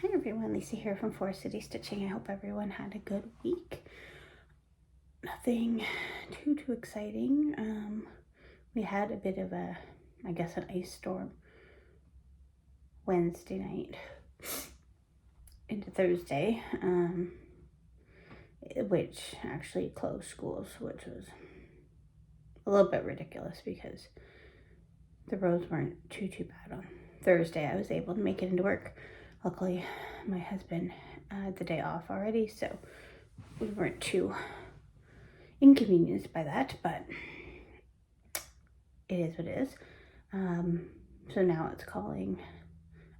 Hi everyone, Lisa here from Forest City Stitching. I hope everyone had a good week. Nothing too exciting. We had a bit of an ice storm Wednesday night into Thursday, which actually closed schools, which was a little bit ridiculous because the roads weren't too bad on Thursday. I was able to make it into work. Luckily, my husband had the day off already, so we weren't too inconvenienced by that, but it is what it is. So now it's calling,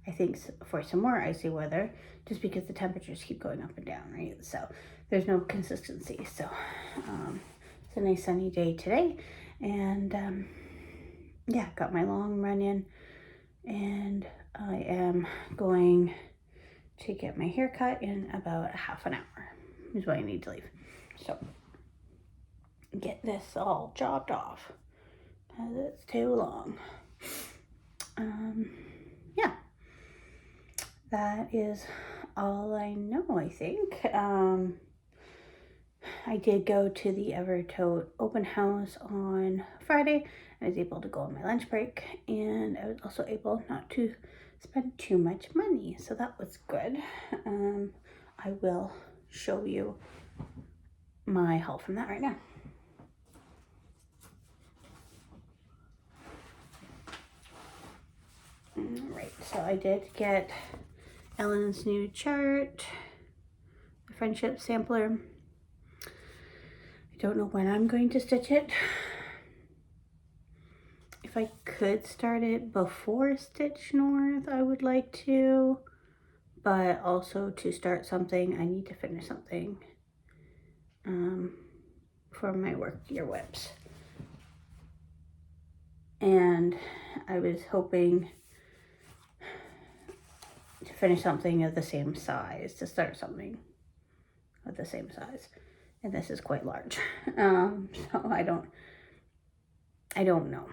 I think, for some more icy weather, just because the temperatures keep going up and down, right? So there's no consistency. So it's a nice sunny day today, and yeah, got my long run in, and I am going to get my hair cut in about half an hour is what I need to leave. So get this all chopped off because it's too long. Yeah, that is all I know, I think. I did go to the Evertote open house on Friday. I was able to go on my lunch break, and I was also able not to spend too much money, so that was good. I will show you my haul from that right now. Alright, so I did get Ellen's new chart, the friendship sampler. I don't know when I'm going to stitch it. If I could start it before Stitch North, I would like to, but also to start something, I need to finish something for my work year whips. And I was hoping to finish something of the same size, to start something of the same size. And this is quite large. So I don't know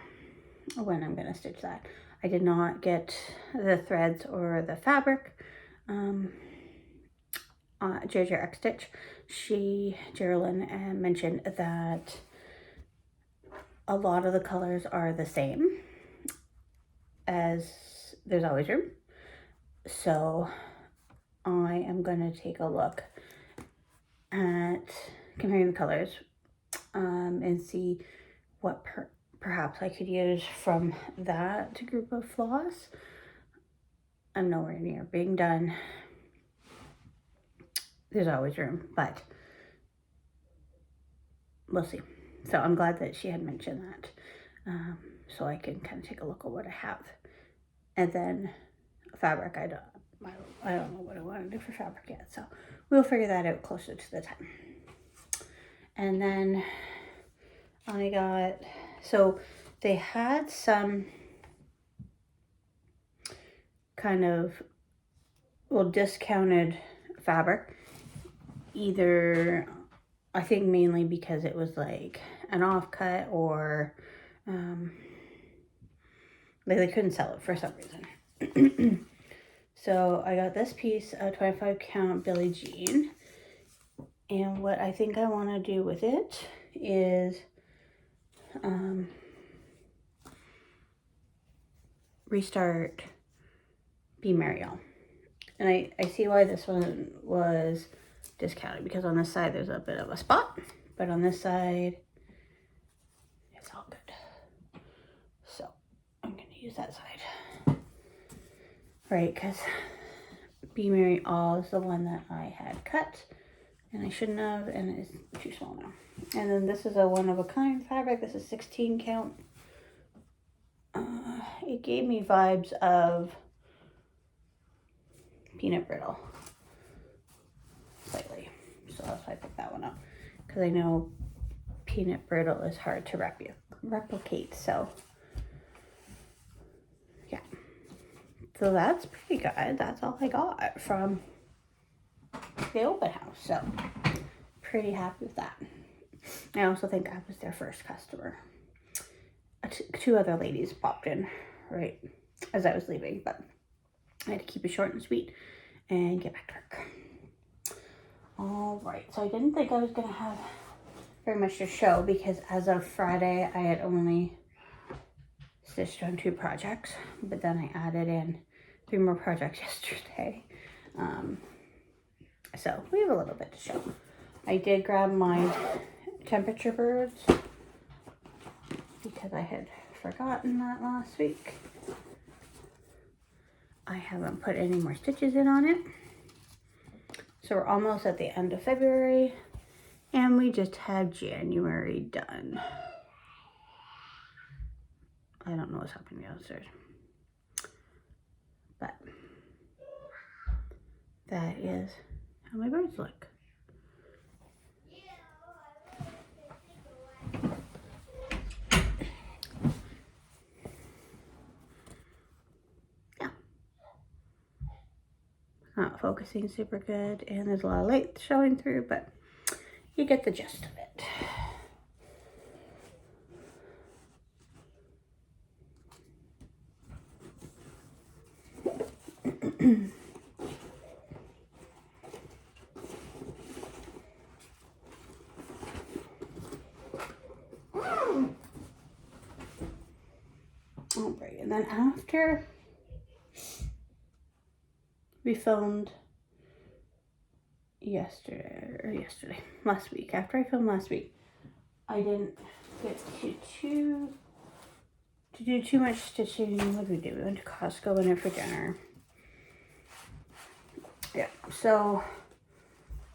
when I'm going to stitch that. I did not get the threads or the fabric. JJ Stitch, Geraldine mentioned that a lot of the colors are the same, as there's always room. So I am going to take a look at comparing the colors and see what perhaps I could use from that group of floss. I'm nowhere near being done. There's always room, but we'll see. So I'm glad that she had mentioned that, so I can kind of take a look at what I have. And then fabric, I don't know what I want to do for fabric yet, so we'll figure that out closer to the time. And then I got, so they had some kind of, well, discounted fabric, either, I think mainly because it was like an offcut, or they couldn't sell it for some reason. So I got this piece, a 25 count Billie Jean, and what I think I want to do with it is restart Be Merry All. And I see why this one was discounted, because on this side there's a bit of a spot, but on this side it's all good. So I'm going to use that side. Right, because Be Merry All is the one that I had cut, and I shouldn't have, and it's too small now. And then this is a one-of-a-kind fabric. This is 16 count. It gave me vibes of Peanut Brittle slightly, so that's why I picked that one up, because I know Peanut Brittle is hard to replicate. So yeah, so that's pretty good. That's all I got from the open house, so pretty happy with that. I also think I was their first customer. Two other ladies popped in right as I was leaving, but I had to keep it short and sweet. and get back to work. All right, so I didn't think I was gonna have very much to show because as of Friday, I had only stitched on 2 projects, but then I added in 3 more projects yesterday. So we have a little bit to show. I did grab my temperature birds because I had forgotten that last week. I haven't put any more stitches in on it. So we're almost at the end of February and we just have January done. I don't know what's happening downstairs, but that is how my birds look. Yeah. Not focusing super good and there's a lot of light showing through, but you get the gist of it. All right, and then after we filmed last week, after I filmed last week, I didn't get to do too much stitching. What did we do? We went to Costco, went in for dinner. Yeah, so,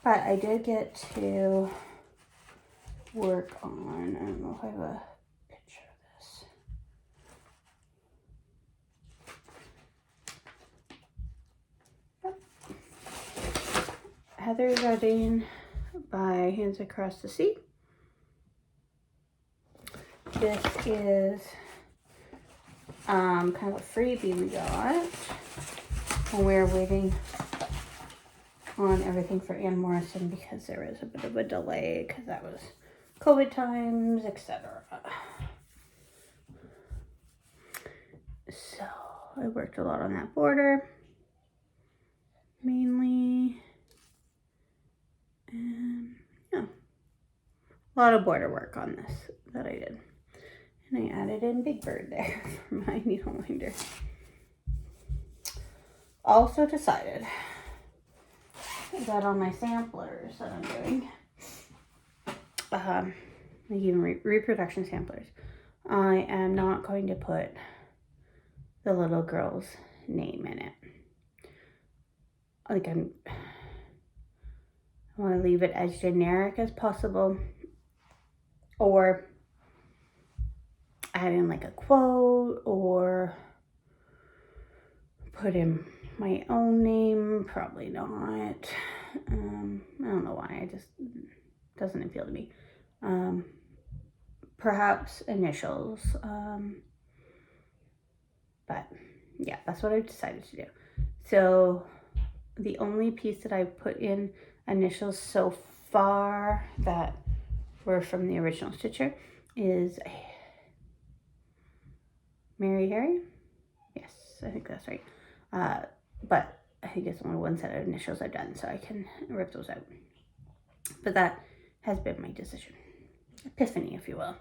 but I did get to work on, I don't know if I have a picture of this. Heather's Wedding by Hands Across the Sea. This is kind of a freebie we got when we were waiting on everything for Ann Morrison because there was a bit of a delay because that was COVID times, etc. So I worked a lot on that border mainly, and yeah, a lot of border work on this that I did. And I added in Big Bird there for my needle winder. Also decided that on my samplers that I'm doing, like even reproduction samplers, I am not going to put the little girl's name in it. Like I want to leave it as generic as possible, or add in like a quote or put in my own name. Probably not. I don't know why, it just doesn't appeal to me. Perhaps initials, but yeah, that's what I've decided to do. So the only piece that I put in initials so far that were from the original stitcher is Mary Harry. Yes, I think that's right. But I think it's only one set of initials I've done, so I can rip those out. But that has been my decision. Epiphany, if you will.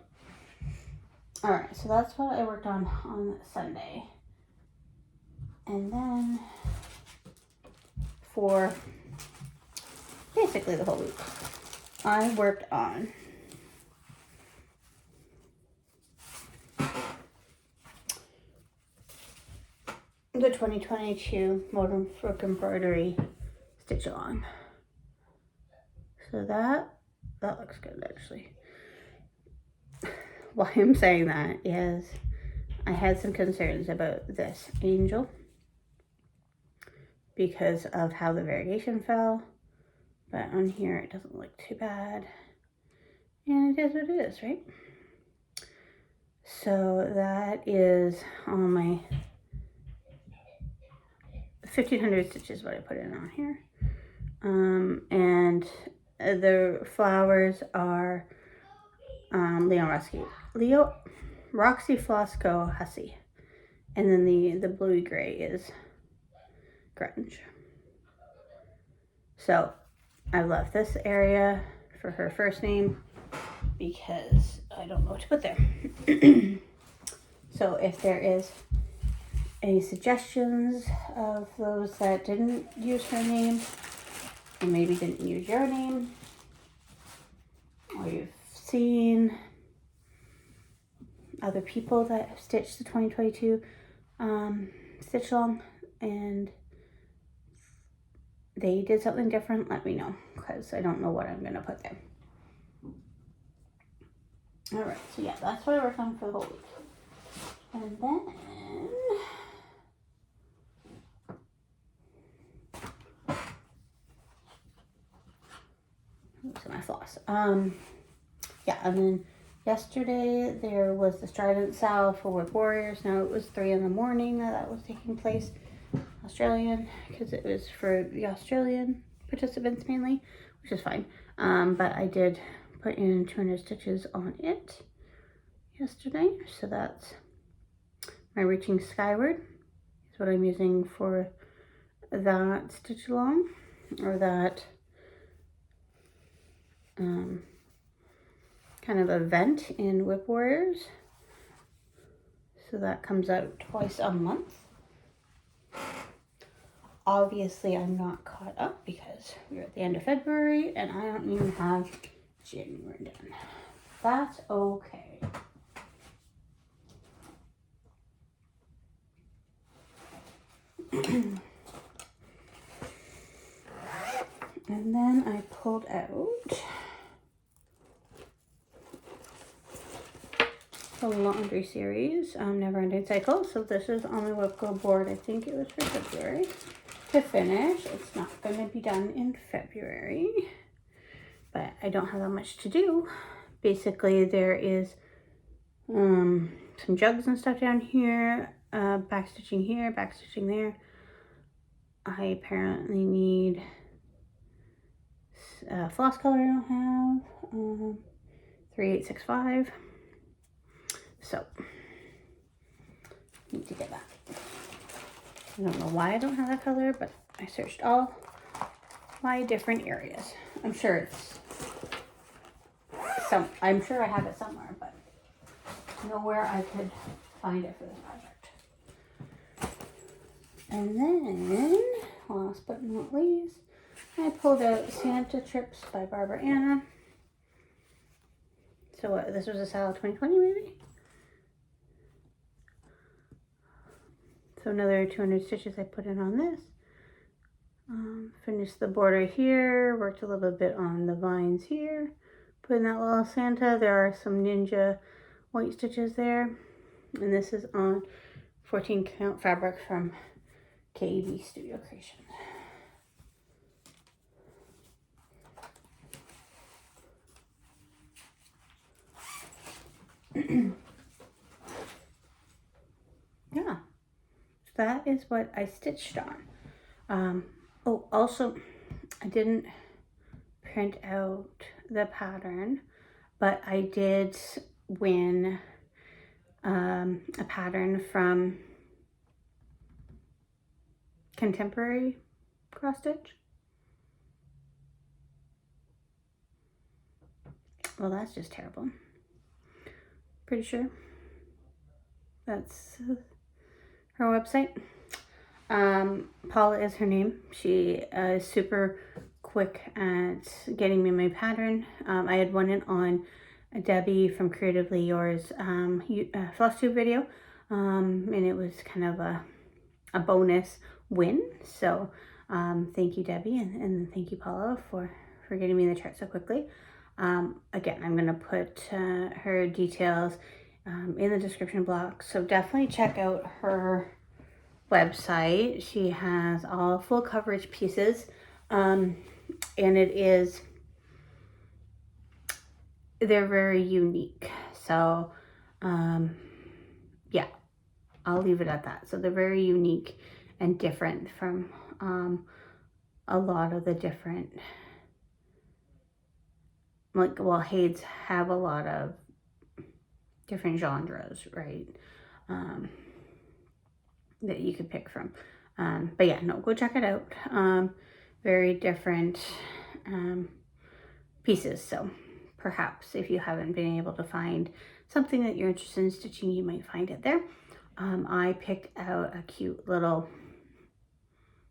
All right, so that's what I worked on Sunday. And then for basically the whole week, I worked on the 2022 Modern Frook Embroidery Stitch Along. So that looks good, actually. Why I'm saying that is I had some concerns about this angel because of how the variegation fell, but on here it doesn't look too bad, and it is what it is, right? So that is on my 1,500 stitches what I put in on here, and the flowers are Roxy Flosco Hussy, and then the bluey gray is Grunge. So I left this area for her first name because I don't know what to put there. So if there is any suggestions of those that didn't use her name, or maybe didn't use your name, or you've seen other people that have stitched the 2022 stitch along and they did something different, let me know, because I don't know what I'm gonna put there. All right, so yeah, that's what I worked on for the whole week. And then oops, my floss. Yeah, and then yesterday there was the Strident Sal for Whip Warriors. Now it was 3 in the morning that was taking place, Australian, because it was for the Australian participants mainly, which is fine. But I did put in 200 stitches on it yesterday, so that's my Reaching Skyward is what I'm using for that stitch along, or that kind of event in Whip Warriors. So that comes out twice a month. Obviously, I'm not caught up because we're at the end of February and I don't even have January done. That's okay. And then I pulled out the laundry series, Never Ending Cycle. So this is on the Whipco board. I think it was for February to finish. It's not going to be done in February, but I don't have that much to do. Basically, there is some jugs and stuff down here, backstitching here, backstitching there. I apparently need floss color I don't have, 3865. So, need to get that. I don't know why I don't have that color, but I searched all my different areas. I'm sure it's I'm sure I have it somewhere, but nowhere I could find it for this project. And then, last but not least, I pulled out Santa Trips by Barbara Anna. So what, this was a Sal 2020 maybe? So another 200 stitches I put in on this. Finished the border here, worked a little bit on the vines here. Put in that little Santa. There are some ninja white stitches there. And this is on 14 count fabric from KEB Studio Creation. Yeah, that is what I stitched on. Oh, also, I didn't print out the pattern, but I did win a pattern from Contemporary Cross Stitch. Well, that's just terrible. Pretty sure that's her website. Paula is her name. She is super quick at getting me my pattern. I had won it on Debbie from Creatively Yours Flosstube video, and it was kind of a bonus win. So thank you, Debbie, and thank you, Paula, for getting me the chart so quickly. Again, I'm gonna put her details in the description box, so definitely check out her website. She has all full coverage pieces, and they're very unique. So yeah, I'll leave it at that. So they're very unique and different from a lot of the different, like, well, Hades have a lot of different genres, right? That you could pick from. But yeah, no, go check it out. very different pieces. So perhaps if you haven't been able to find something that you're interested in stitching, you might find it there. I picked out a cute little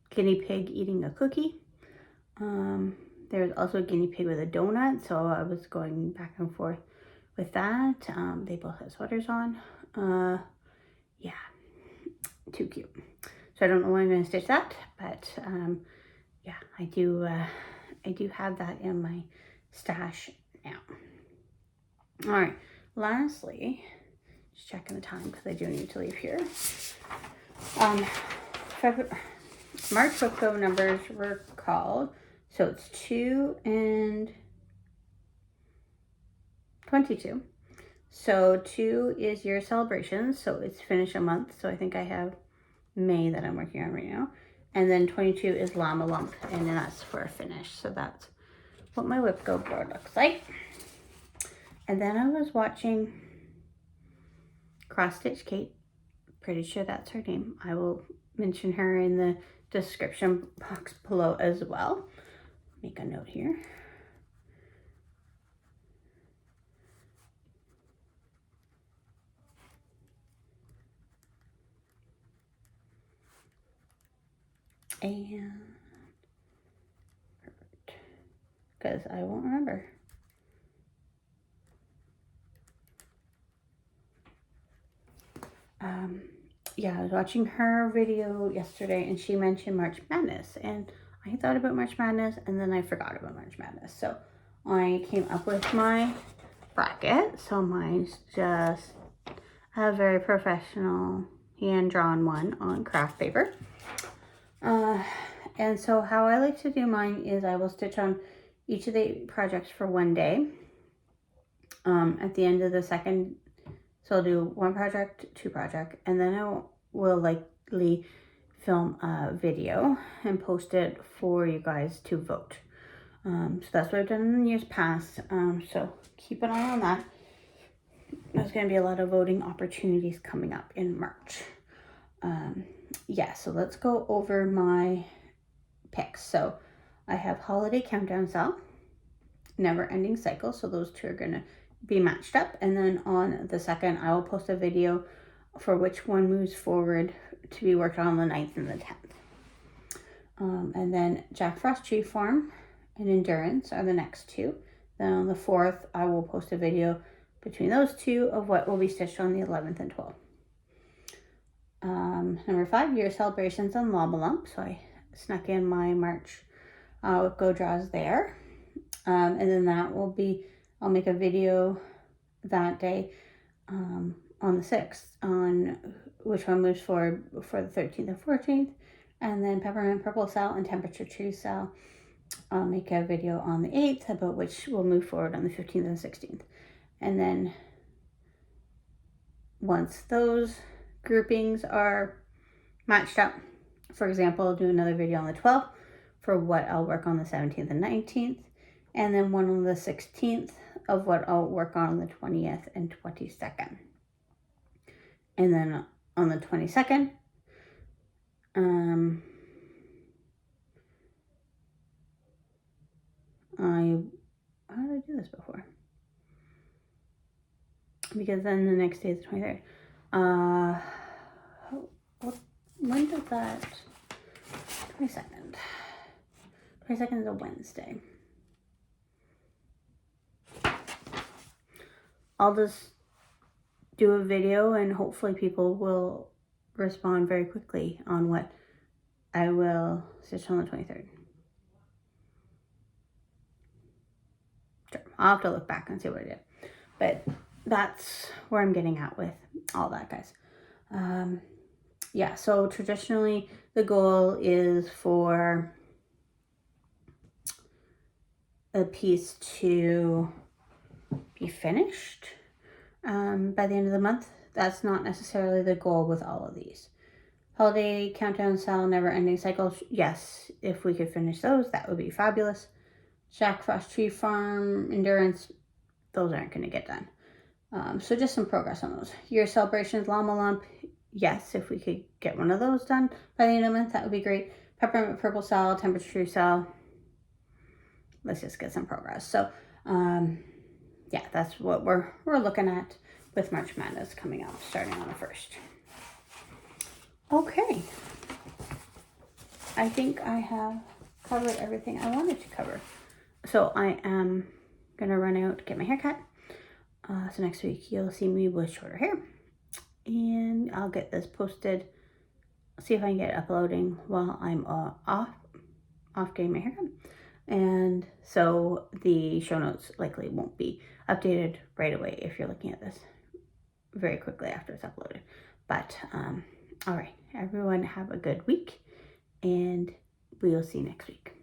guinea pig eating a cookie. There's also a guinea pig with a donut, so I was going back and forth with that. They both have sweaters on. Yeah, too cute. So I don't know when I'm going to stitch that, but yeah, I do have that in my stash now. All right, lastly, just checking the time because I do need to leave here. March Flosstube numbers were called, so it's 2 and 22. So 2 is year celebrations, so it's finished a month. So I think I have May that I'm working on right now. And then 22 is Llama Lump, and that's for a finish. So that's what my whip go board looks like. And then I was watching Cross Stitch Kate. Pretty sure that's her name. I will mention her in the description box below as well. Make a note here. And perfect, because I won't remember. Yeah, I was watching her video yesterday and she mentioned March Madness, and I thought about March Madness and then I forgot about March Madness. So I came up with my bracket. So mine's just a very professional hand-drawn one on craft paper. And so how I like to do mine is I will stitch on each of the projects for one day. At the end of the second, so I'll do 1 project, 2 project, and then I will likely film a video and post it for you guys to vote. So that's what I've done in years past. So keep an eye on that. There's going to be a lot of voting opportunities coming up in March. Yeah, so let's go over my picks. So I have Holiday Countdown Sale, Never Ending Cycle. So those 2 are going to be matched up, and then on the 2nd I will post a video for which one moves forward to be worked on the 9th and the 10th. And then Jack Frost Tree Farm and Endurance are the next 2. Then on the 4th I will post a video between those 2 of what will be stitched on the 11th and 12th. Number 5, Year Celebrations on Llama Lump. So I snuck in my March go draws there. And then that will be, I'll make a video that day on the 6th on which one moves forward for the 13th and 14th. And then Peppermint Purple Cell and Temperature Tree Cell, I'll make a video on the 8th about which will move forward on the 15th and 16th. And then once those groupings are matched up, for example, I'll do another video on the 12th for what I'll work on the 17th and 19th. And then one on the 16th of what I'll work on the 20th and 22nd. And then on the 22nd, how did I do this before? Because then the next day is the 23rd. When does that, 22nd. 22nd is a Wednesday. I'll just do a video and hopefully people will respond very quickly on what I will stitch on the 23rd. Sure, I'll have to look back and see what I did. But that's where I'm getting at with all that, guys. Yeah, so traditionally the goal is for a piece to be finished by the end of the month. That's not necessarily the goal with all of these. Holiday Countdown Cell, Never Ending Cycle, yes, if we could finish those, that would be fabulous. Jack Frost Tree Farm, Endurance, those aren't going to get done. So just some progress on those. Year Celebrations, Llama Lump, yes, if we could get one of those done by the end of the month, that would be great. peppermint purple cell, temperature tree cell. Let's just get some progress. So, yeah, that's what we're looking at with March Madness coming up, starting on the 1st. Okay. I think I have covered everything I wanted to cover. So I am going to run out, get my hair cut. So next week you'll see me with shorter hair. And I'll get this posted. See if I can get it uploading while I'm off getting my hair cut. And so the show notes likely won't be updated right away if you're looking at this very quickly after it's uploaded. But all right, everyone have a good week, and we'll see you next week.